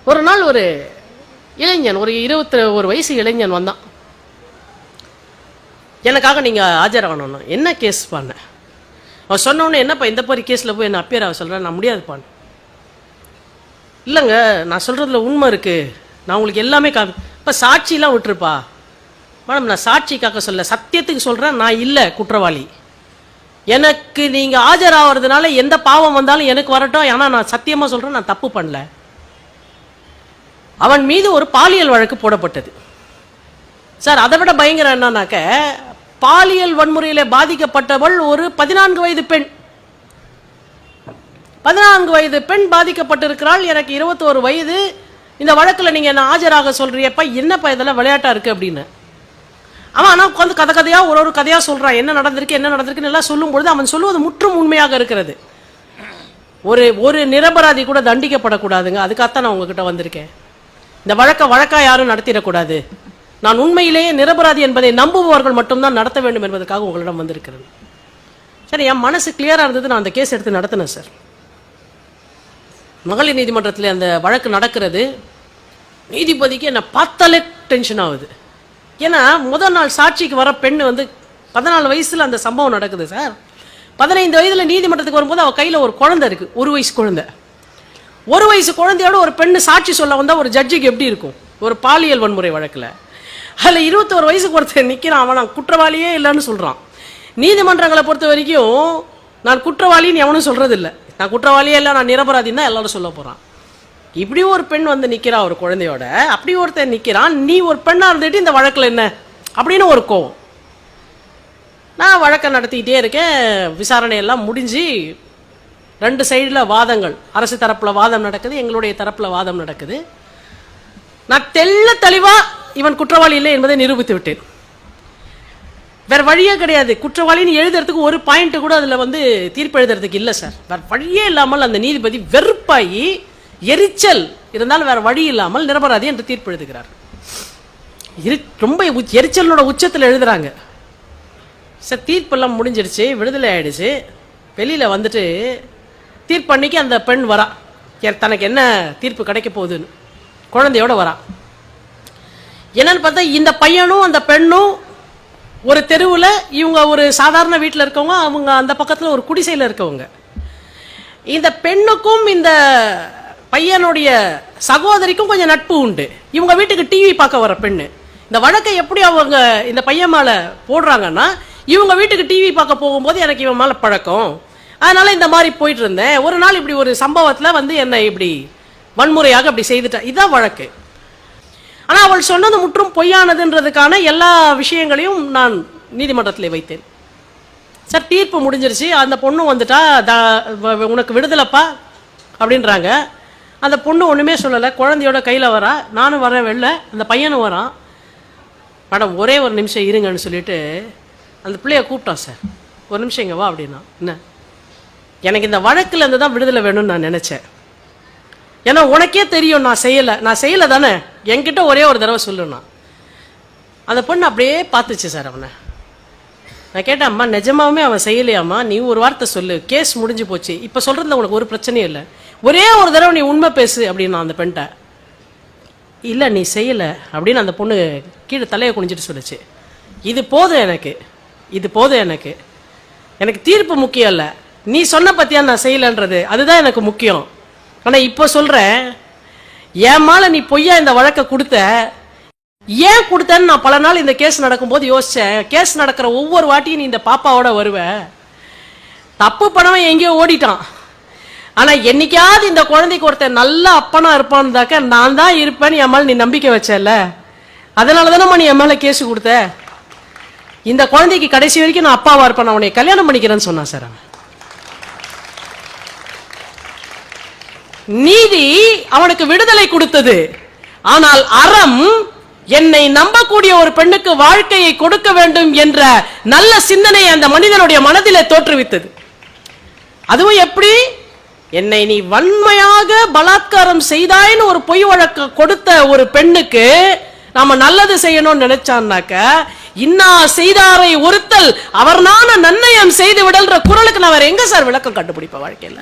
ஒரு நாள் ஒரு இளைஞன், ஒரு 21 வயசு இளைஞன் வந்தான். எனக்காக நீங்க ஆஜராகணும். என்ன கேஸ் பண்ண? அவன் சொன்னோன்னு, என்னப்பா இந்த மாதிரி கேஸ்ல போய் என்ன அப்பியர் ஆக சொல்றேன்? நான் முடியாதுப்பான். இல்லைங்க, நான் சொல்றதுல உண்மை இருக்கு, நான் உங்களுக்கு எல்லாமே இப்ப சாட்சியெல்லாம் விட்டுருப்பா. மேடம், நான் சாட்சிக்காக சொல்ல, சத்தியத்துக்கு சொல்றேன், நான் இல்லை குற்றவாளி. எனக்கு நீங்க ஆஜராகிறதுனால எந்த பாவம் வந்தாலும் எனக்கு வரட்டும். ஆனா நான் சத்தியமா சொல்றேன், நான் தப்பு பண்ணல. அவன் மீது ஒரு பாலியல் வழக்கு போடப்பட்டது சார். அதை விட பயங்கரம் என்னன்னாக்க, பாலியல் வன்முறையில பாதிக்கப்பட்டவள் ஒரு 14 வயது பெண். 14 வயது பெண் பாதிக்கப்பட்டிருக்கிறாள். எனக்கு 21 வயது. இந்த வழக்குல நீங்க என்ன ஆஜராக சொல்றியப்ப, என்னப்பா இதெல்லாம் விளையாட்டா இருக்கு அப்படின்னு. அவன் ஆனா உட்காந்து கதையா ஒரு கதையா சொல்றான். என்ன நடந்திருக்கு எல்லாம் சொல்லும் பொழுது அவன் சொல்லுவது முற்றும் உண்மையாக இருக்கிறது. ஒரு நிரபராதி கூட தண்டிக்கப்படக்கூடாதுங்க. அதுக்காகத்தான் நான் உங்ககிட்ட வந்திருக்கேன். இந்த வழக்கா யாரும் நடத்திடக்கூடாது. நான் உண்மையிலேயே நிரபராதி என்பதை நம்புபவர்கள் மட்டும்தான் நடத்த வேண்டும் என்பதற்காக உங்களிடம் வந்திருக்கிறது. சரி, என் மனசு கிளியரா இருந்தது. நான் அந்த கேஸ் எடுத்து நடத்தினேன் சார். மகளிர் நீதிமன்றத்தில் அந்த வழக்கு நடக்கிறது. நீதிபதிக்கு என்ன பார்த்தாலே டென்ஷன் ஆகுது. ஏன்னா முதல் நாள் சாட்சிக்கு வர பெண் 14 வயசுல அந்த சம்பவம் நடக்குது சார். 15 வயதுல நீதிமன்றத்துக்கு வரும்போது அவ கையில ஒரு குழந்தை இருக்கு, 1 வயசு குழந்தை. 1 வயசு குழந்தையோட ஒரு பெண்ணு சாட்சி சொல்ல வந்தா ஒரு ஜட்ஜுக்கு எப்படி இருக்கும்? ஒரு பாலியல் வன்முறை வழக்குல அதுல 21 வயசுக்கு ஒருத்தர் நிக்கிறான். அவன் நான் குற்றவாளியே இல்லைன்னு சொல்றான். நீதிமன்றங்களை பொறுத்த வரைக்கும் நான் குற்றவாளின்னு எவனும் சொல்றது இல்லை. நான் குற்றவாளியே இல்லை, நான் நிரபராதின்னு தான் எல்லாரும் சொல்ல போறான். இப்படி ஒரு பெண் நிக்கிறா ஒரு குழந்தையோட, அப்படி ஒருத்தர் நிக்கிறான். நீ ஒரு பெண்ணா இருந்துட்டு இந்த வழக்குல என்ன அப்படின்னு ஒரு கோவம். நான் வழக்கை நடத்திக்கிட்டே இருக்கேன். விசாரணை எல்லாம் முடிஞ்சு 2 சைடுல வாதங்கள், அரசு தரப்புல வாதம் நடக்குது, எங்களுடைய தரப்புல வாதம் நடக்குது. நான் தெளிவா இவன் குற்றவாளி இல்லை என்பதை நிரூபித்து விட்டேன். வேற வழியே கிடையாது. குற்றவாளின்னு எழுதுறதுக்கு ஒரு பாயிண்ட் கூட அதுல தீர்ப்பு எழுதுறதுக்கு இல்லை சார். வேற வழியே இல்லாமல் அந்த நீதிபதி வெறுப்பாயி, எரிச்சல் இருந்தாலும் வேற வழி இல்லாமல் நிரபராதி என்று தீர்ப்பு எழுதுகிறார். ரொம்ப எரிச்சலோட உச்சத்தில் எழுதுறாங்க சார். தீர்ப்பெல்லாம் முடிஞ்சிடுச்சு, விடுதலை ஆயிடுச்சு. வெளியில தீர்ப்பு அன்னைக்கு அந்த பெண் வரா, தனக்கு என்ன தீர்ப்பு கிடைக்க போகுதுன்னு குழந்தையோட வரா. என்னன்னு பார்த்தா, இந்த பையனும் அந்த பெண்ணும் ஒரு தெருவில், இவங்க ஒரு சாதாரண வீட்டில் இருக்கவங்க, அவங்க அந்த பக்கத்தில் ஒரு குடிசையில் இருக்கவங்க. இந்த பெண்ணுக்கும் இந்த பையனுடைய சகோதரிக்கும் கொஞ்சம் நட்பு உண்டு. இவங்க வீட்டுக்கு டிவி பார்க்க வர பெண்ணு. இந்த வழக்கை எப்படி அவங்க இந்த பையன் மேல போடுறாங்கன்னா, இவங்க வீட்டுக்கு டிவி பார்க்க போகும்போது எனக்கு இவன் மேல பழக்கம், அதனால இந்த மாதிரி போயிட்டு இருந்தேன். ஒரு நாள் இப்படி ஒரு சம்பவத்துல என்னை இப்படி வன்முறையாக இப்படி செய்துட்டா. இதுதான் வழக்கு. ஆனா அவள் சொன்னது முற்றும் பொய்யானதுன்றதுக்கான எல்லா விஷயங்களையும் நான் நீதிமன்றத்தில் வைத்தேன் சார். தீர்ப்பு முடிஞ்சிருச்சு. அந்த பொண்ணு வந்துட்டா, உனக்கு விடுதலைப்பா அப்படின்றாங்க. அந்த பொண்ணு ஒண்ணுமே சொல்லலை, குழந்தையோட கையில வரா. நானும் வரேன் வெளில, அந்த பையனும் வரான். மேடம் ஒரே ஒரு நிமிஷம் இருங்கன்னு சொல்லிட்டு அந்த பிள்ளைய கூப்பிட்டான் சார். ஒரு நிமிஷம் இங்க வா அப்படின்னா. என்ன, எனக்கு இந்த வழக்குல இருந்து தான் விடுதலை வேணும்னு நான் நினைச்சேன். ஏன்னா உனக்கே தெரியும் நான் செய்யல தானே, என்கிட்ட ஒரே ஒரு தடவை சொல்லுன்னா. அந்த பொண்ணு அப்படியே பார்த்துச்சு சார் அவனை. நான் கேட்டேன், அம்மா நிஜமாவே அவன் செய்யலையாம்மா, நீ ஒரு வார்த்தை சொல்லு, கேஸ் முடிஞ்சு போச்சு, இப்ப சொல்றதுல உனக்கு ஒரு பிரச்சனையும் இல்லை, ஒரே ஒரு தடவை நீ உண்மை பேசு அப்படின்னு அந்த பெண்கிட்ட. இல்லை நீ செய்யல அப்படின்னு அந்த பொண்ணு கீழே தலையை குனிஞ்சிட்டு சொல்லுச்சு. இது போதும் எனக்கு, எனக்கு தீர்ப்பு முக்கியம் இல்லை, நீ சொன்ன பத்தியா நான் செய்யலன்றது, அதுதான் எனக்கு முக்கியம். ஆனா இப்போ சொல்றேன், என் மேல நீ பொய்யா இந்த வழக்கை கொடுத்த, ஏன் கொடுத்தேன்னு நான் பல நாள் இந்த கேஸ் நடக்கும்போது யோசிச்சேன். கேஸ் நடக்கிற ஒவ்வொரு வாட்டியும் நீ இந்த பாப்பாவோட வருவ, தப்பு பண்ணவன் எங்கேயோ ஓடிட்டான். ஆனா என்னைக்காவது இந்த குழந்தைக்கு ஒருத்தர் நல்ல அப்பனா இருப்பான்னு நான் தான் இருப்பேன்னு என் மேல நீ நம்பிக்கை வச்சல, அதனாலதானம்மா நீ என் மேல கேஸ் கொடுத்த. இந்த குழந்தைக்கு கடைசி வரைக்கும் நான் அப்பாவா இருப்பேன், அவனை கல்யாணம் பண்ணிக்கிறேன்னு சொன்னான் சார். நீதி அவனுக்கு விடுதலை கொடுத்தது, ஆனால் அறம் என்னை நம்பக்கூடிய ஒரு பெண்ணுக்கு வாழ்க்கையை கொடுக்க வேண்டும் என்ற நல்ல சிந்தனை அந்த மனிதனுடைய மனதிலே தோற்றுவித்தது. அதுவும் எப்படி, என்னை நீ வன்மையாக பலாத்காரம் செய்தாயின்னு ஒரு பொய் வழக்கு கொடுத்த ஒரு பெண்ணுக்கு நாம நல்லது செய்யணும்னு நினைச்சான்னாக்க, இன்னா செய்தாரை ஒருத்தல் அவர் நான நன்னயம் செய்து விடல்ற குரலுக்கு நான் வேற எங்க சார் விளக்கம் கண்டுபிடிப்ப வாழ்க்கையில?